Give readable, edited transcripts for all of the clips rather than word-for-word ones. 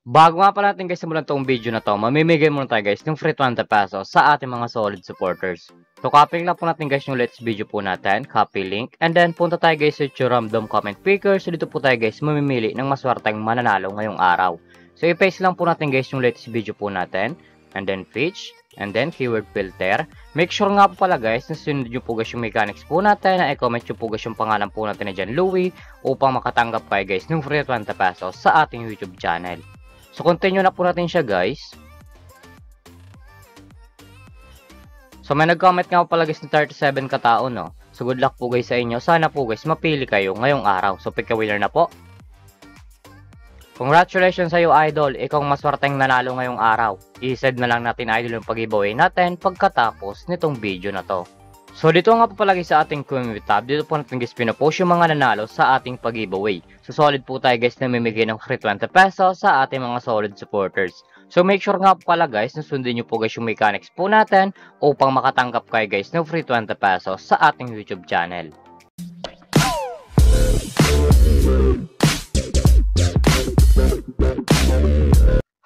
Bago nga pala natin guys simulan tong video na to, mamimigay muna tayo guys ng free 20 pesos sa ating mga solid supporters. So copy lang po natin guys yung latest video po natin, copy link, and then punta tayo guys sa random comment picker. So dito po tayo guys mamimili ng maswerteng mananalo ngayong araw. So i-paste lang po natin guys yung latest video po natin, and then fetch, and then keyword filter. Make sure nga po pala guys na sunod nyo po guys yung mechanics po natin, na i-comment nyo po guys yung pangalan po natin na dyan Louie, upang makatanggap kayo guys ng free 20 pesos sa ating YouTube channel. So continue na po natin siya guys. So may nag-comment nga po pala guys ng 37 katao, no. So good luck po guys sa inyo. Sana po guys mapili kayo ngayong araw. So pick a winner na po. Congratulations sa iyo idol. Ikaw ang maswerteng nanalo ngayong araw. I-send na lang natin idol yung pag-giveaway natin pagkatapos nitong video na to. So dito nga po palagi sa ating community tab, dito po natin guys pinopost yung mga nanalo sa ating pag-giveaway. So solid po tayo guys na mamimigay ng free 20 pesos sa ating mga solid supporters. So make sure nga po pala guys na sundin nyo po guys yung mechanics po natin upang makatanggap kayo guys ng free 20 pesos sa ating YouTube channel.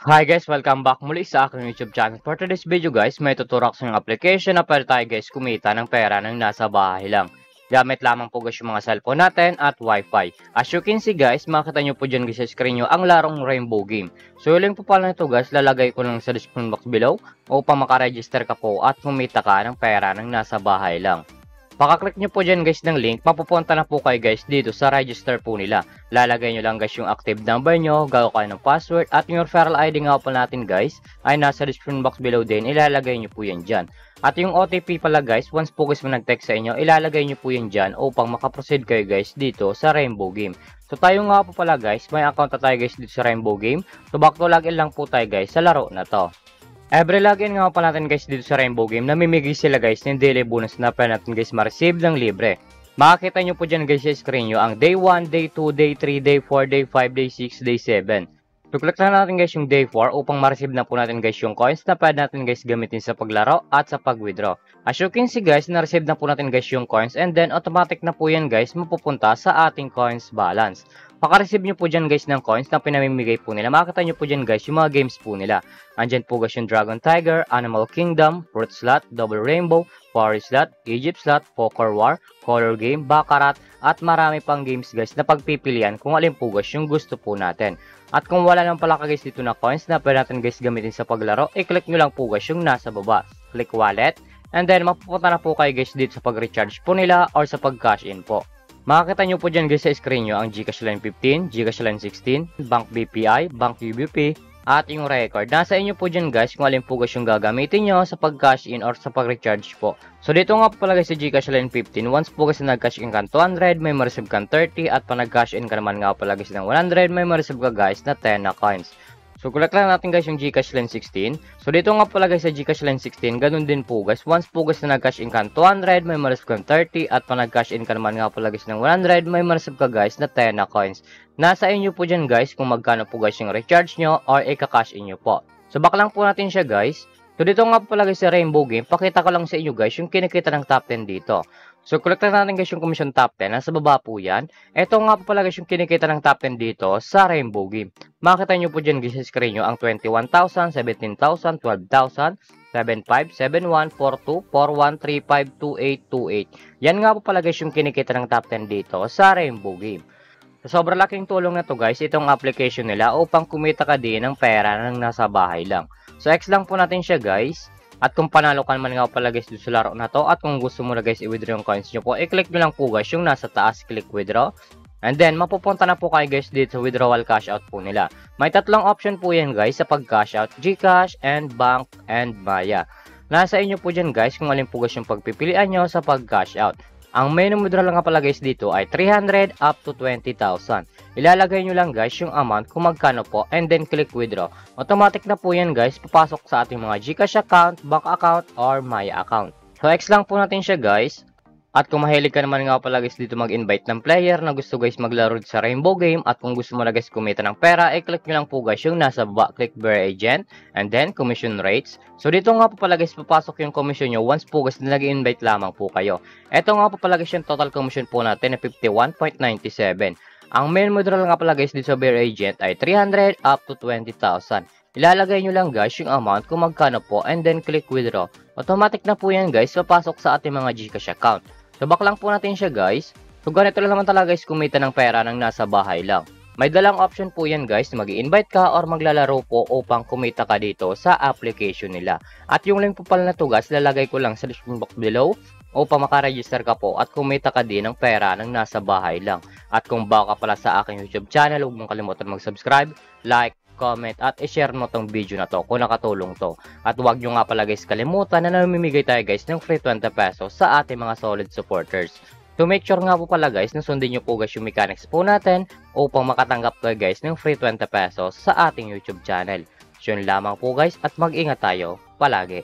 Hi guys, welcome back muli sa aking YouTube channel. For today's video guys, may tuturok sa yung application na pwede tayo guys kumita ng pera ng nasa bahay lang. Gamit lamang po guys yung mga cellphone natin at wifi. As you can see guys, makita nyo po dyan guys sa screen nyo ang larong Rainbow Game. So yung link po pala nito guys, lalagay ko lang sa description box below upang makaregister ka po at kumita ka ng pera ng nasa bahay lang. Pakaklik nyo po dyan guys ng link, mapupunta na po kayo guys dito sa register po nila. Lalagay nyo lang guys yung active number nyo, gawa kayo ng password, at yung referral ID nga po natin guys ay nasa description box below din, ilalagay nyo po yan dyan. At yung OTP pala guys, once po guys nag-text sa inyo, ilalagay nyo po yan dyan upang makaproceed kayo guys dito sa Rainbow Game. So tayo nga po pala guys, may account na tayo guys dito sa Rainbow Game. So back to login lang po tayo guys sa laro na to. Every login nga pa natin guys dito sa Rainbow Game, namimigay sila guys ng daily bonus na pwede natin guys ma-receive ng libre. Makikita nyo po dyan guys sa screen nyo ang day 1, day 2, day 3, day 4, day 5, day 6, day 7. So click na natin guys yung day 4 upang ma-receive na po natin guys yung coins na pwede natin guys gamitin sa paglaro at sa pag-withdraw. As you can see guys, na-receive na po natin guys yung coins, and then automatic na po yan guys mapupunta sa ating coins balance. Paka-receive nyo po dyan guys ng coins na pinamimigay po nila. Makikita nyo po dyan guys yung mga games po nila. Andyan po guys yung Dragon Tiger, Animal Kingdom, Fruit Slot, Double Rainbow, Power Slot, Egypt Slot, Poker War, Color Game, Baccarat, at marami pang games guys na pagpipilian kung alin po guys yung gusto po natin. At kung wala lang pala guys dito na coins na pwede natin guys gamitin sa paglaro, i-click nyo lang po guys yung nasa baba. Click wallet, and then mapupunta na po kayo guys dito sa pag-recharge po nila or sa pag-cash in po. Makikita nyo po dyan guys sa screen nyo ang GCash Line 15, GCash Line 16, Bank BPI, Bank UBP, at yung record. Nasa inyo po dyan guys kung alin po guys yung gagamitin nyo sa pag-cash in or sa pag-recharge po. So dito nga po pala guys sa GCash Line 15, once po guys na nag-cash in ka 200, may ma-receive ka 30, at pa nag-cash in ka naman nga pala guys ng 100, may ma-receive ka guys na 10 na coins. So collect lang natin guys yung GCash Line 16. So dito nga pala guys sa GCash Line 16, ganun din po guys. Once po guys na nag-cash in ka 200, may ma-receive ka 30, at pa nag-cash in ka naman nga pala guys ng 100, may ma-receive ka guys na 10 na coins. Nasa inyo po dyan guys kung magkano po guys yung recharge nyo or ika-cash in nyo po. So back lang po natin siya guys. So dito nga po pala guys sa Rainbow Game, pakita ko lang sa inyo guys yung kinikita ng top 10 dito. So collect na natin guys yung commission top 10, nasa baba po yan. Ito nga po pala guys yung kinikita ng top 10 dito sa Rainbow Game. Makita nyo po dyan guys sa screen nyo ang 21,000, 17,000, 12,000, 75, 71, 42, 41, 35, 28, 28. Yan nga po pala guys yung kinikita ng top 10 dito sa Rainbow Game. So sobrang laking tulong na to guys itong application nila upang kumita ka din ng pera ng nasa bahay lang. So X lang po natin siya guys. At kung panalo ka naman nga pala guys dito sa laro na to, at kung gusto mo na guys i-withdraw yung coins nyo po, i-click nyo lang po guys yung nasa taas, click withdraw. And then mapupunta na po kayo guys dito sa withdrawal cash out po nila. May tatlong option po yan guys sa pag cash out, GCash, and Bank, and Maya. Nasa inyo po dyan guys kung alin po guys yung pagpipilian nyo sa pag cash out. Ang minimum withdrawal lang nga pala guys dito ay 300 up to 20,000. Ilalagay nyo lang guys yung amount kung magkano po, and then click withdraw. Automatic na po yan guys, papasok sa ating mga GCash account, bank account, or Maya account. So X lang po natin siya guys. At kung mahilig ka naman nga pala guys dito mag-invite ng player na gusto guys maglaro sa Rainbow Game, at kung gusto mo na guys kumita ng pera, i-click nyo lang po guys yung nasa baba, click Bear Agent, and then commission rates. So dito nga po pala guys papasok yung commission nyo once po guys na nag-invite lamang po kayo. Ito nga po pala guys yung total commission po natin na 51.97. Ang main withdrawal nga pala guys dito sa Bear Agent ay 300 up to 20,000. Ilalagay nyo lang guys yung amount kung magkano po and then click withdraw. Automatic na po yan guys, papasok sa ating mga Gcash account. Subak lang po natin siya guys. So ganito lang naman talaga guys kumita ng pera ng nasa bahay lang. May dalang option po yan guys, mag-i-invite ka or maglalaro po upang kumita ka dito sa application nila. At yung link po pala na to guys, lalagay ko lang sa description box below upang makaregister ka po at kumita ka din ng pera ng nasa bahay lang. At kung bago ka pala sa aking YouTube channel, huwag mong kalimutan mag-subscribe, like, comment at i-share mo tong video na to kung nakatulong to. At huwag nyo nga pala guys kalimutan na namimigay tayo guys ng free 20 pesos sa ating mga solid supporters. To make sure nga po pala guys na sundin nyo po guys yung mechanics po natin upang makatanggap kayo guys ng free 20 pesos sa ating YouTube channel. So yun lamang po guys at mag-ingat tayo palagi.